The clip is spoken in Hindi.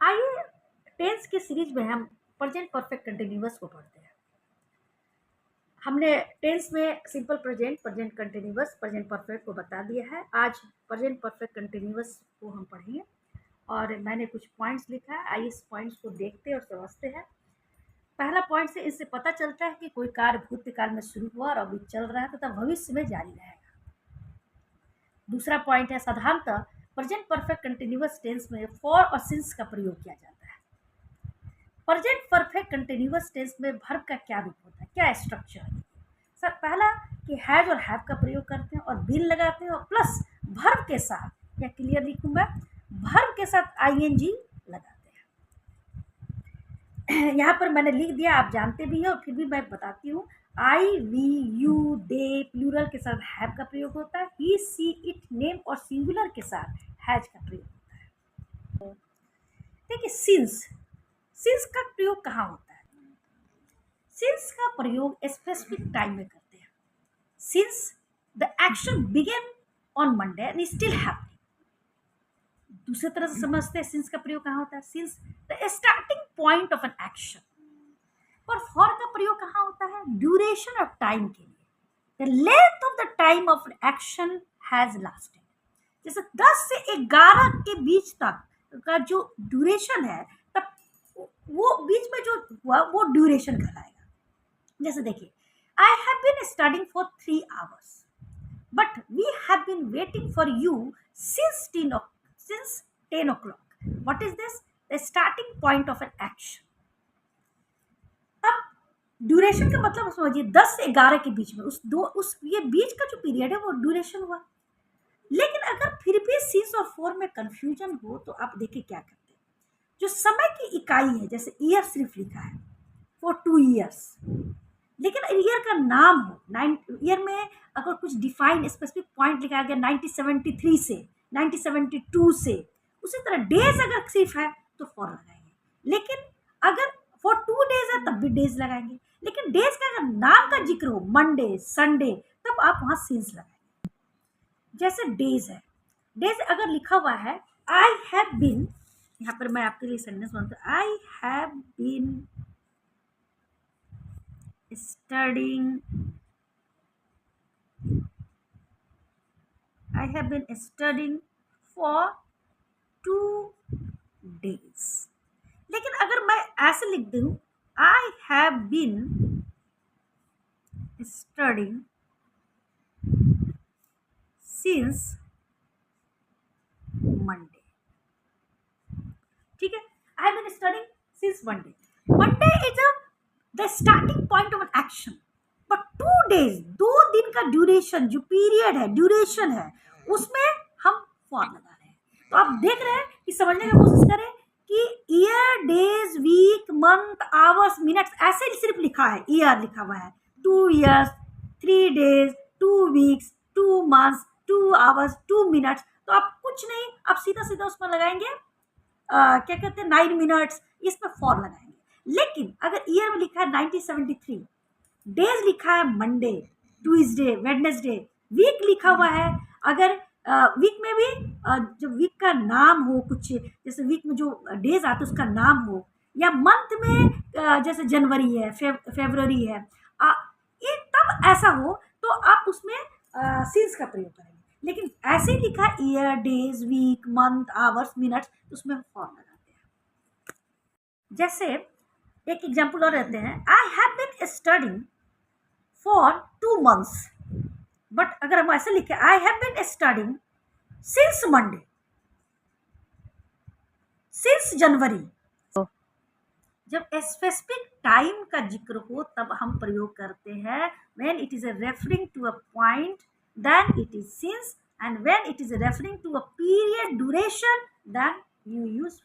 आइए टेंस की सीरीज में हम प्रेजेंट परफेक्ट कंटिन्यूअस को पढ़ते हैं। हमने टेंस में simple present, present continuous, present perfect को बता दिया है। आज प्रेजेंट परफेक्ट कंटिन्यूअस को हम पढ़ेंगे और मैंने कुछ पॉइंट्स लिखा है। आइए इस पॉइंट्स को देखते और समझते हैं। पहला पॉइंट से इससे पता चलता है कि कोई कार्य भूतकाल में शुरू हुआ और अभी चल रहा है तथा भविष्य में जारी रहेगा। दूसरा पॉइंट है साधारणतः प्रेजेंट परफेक्ट कंटिन्यूअस टेंस में फॉर और सिंस का प्रयोग किया जाता है। प्रेजेंट परफेक्ट कंटिन्यूअस टेंस में वर्ब का क्या रूप होता है, क्या स्ट्रक्चर है? सर पहला कि हैज और हैव का प्रयोग करते हैं और बिन लगाते हैं और प्लस वर्ब के साथ, या क्लियर लिखूंगा, वर्ब के साथ आईएनजी लगाते हैं। यहाँ पर मैंने लिख दिया, आप जानते भी हैं और फिर भी मैं बताती हूँ। आई, वी, यू, दे प्लूरल के साथ हैव का प्रयोग होता है। ही, सी, इट नेम और सिंगुलर के साथ हैज का प्रयोग होता है। देखिए सिंस का प्रयोग कहाँ होता है? सिंस का प्रयोग स्पेसिफिक टाइम में करते हैं। Since the action began on Monday and still happening. दूसरी तरह से समझते हैं सिंस का प्रयोग कहाँ होता है? Since the starting point of an action. और फॉर का प्रयोग कहाँ होता है? ड्यूरेशन ऑफ टाइम के लिए। The length of the time of action has lasted. जैसे 10 से 11 के बीच तक का जो ड्यूरेशन है, तब वो बीच में जो हुआ वो ड्यूरेशन कहलाएगा। जैसे देखिए, I have been studying for 3 hours but we have been waiting for you since 10 o'clock। What is this? The starting point of an action. अब ड्यूरेशन का मतलब समझिए 10 से 11 के बीच में ये बीच का जो पीरियड है वो ड्यूरेशन हुआ। लेकिन अगर फिर भी सिंस और फॉर में कंफ्यूजन हो तो आप देखिए क्या करते हैं। जो समय की इकाई है, जैसे ईयर सिर्फ लिखा है फॉर 2 years, लेकिन ईयर का नाम हो, 9 ईयर में अगर कुछ डिफाइन स्पेसिफिक पॉइंट लिखा गया 1973 से 1972 से, उसी तरह डेज अगर सिर्फ है तो फॉर लगाएंगे। लेकिन अगर फॉर 2 days है तब भी डेज लगाएंगे। लेकिन डेज का अगर नाम का जिक्र हो, मंडे, संडे, तब आप वहां सिंस लगाएंगे। जैसे डेज है, डेज अगर लिखा हुआ है आई हैव बीन, यहाँ पर मैं आपके लिए सेंटेंस बोलता हूँ, I have been studying for 2 days। लेकिन अगर मैं ऐसे लिख दूं, I have been studying since Monday। ठीक है, I have been studying since Monday. Monday is the starting point of an action, but 2 days, 2 दिन का ड्यूरेशन, जो पीरियड है, ड्यूरेशन है, उसमें हम फॉर लगा रहे हैं। तो आप देख रहे हैं कि समझने की कोशिश करें कि year, days, week, month, hours, minutes ऐसे सिर्फ लिखा है, ईयर लिखा हुआ है, 2 years, 3 days, 2 weeks, 2 months, 2 hours, 2 minutes। तो आप कुछ नहीं, आप सीधा सीधा उसमें लगाएंगे क्या कहते हैं 9 minutes, इसमें फॉर लगाएंगे। लेकिन अगर ईयर में लिखा है 1973, डेज लिखा है मंडे, ट्यूसडे, वेडनेसडे, वीक लिखा हुआ है, अगर वीक में भी जो वीक का नाम हो, कुछ जैसे वीक में जो डेज आते हैं उसका नाम हो, या मंथ में जैसे जनवरी है, फरवरी है, ये तब ऐसा हो तो आप उसमें सिंस का प्रयोग करेंगे। लेकिन ऐसे ही लिखा year, days, week, month, hours, minutes, उसमें फॉर लगाते हैं। जैसे एक एग्जांपल और रहते हैं, I have been studying for 2 months but अगर हम ऐसे लिखे, I have been studying since Monday, since January. जब स्पेसिफिक टाइम का जिक्र हो तब हम प्रयोग करते हैं। When it is referring to a point then it is since, and when it is referring to a period duration then you use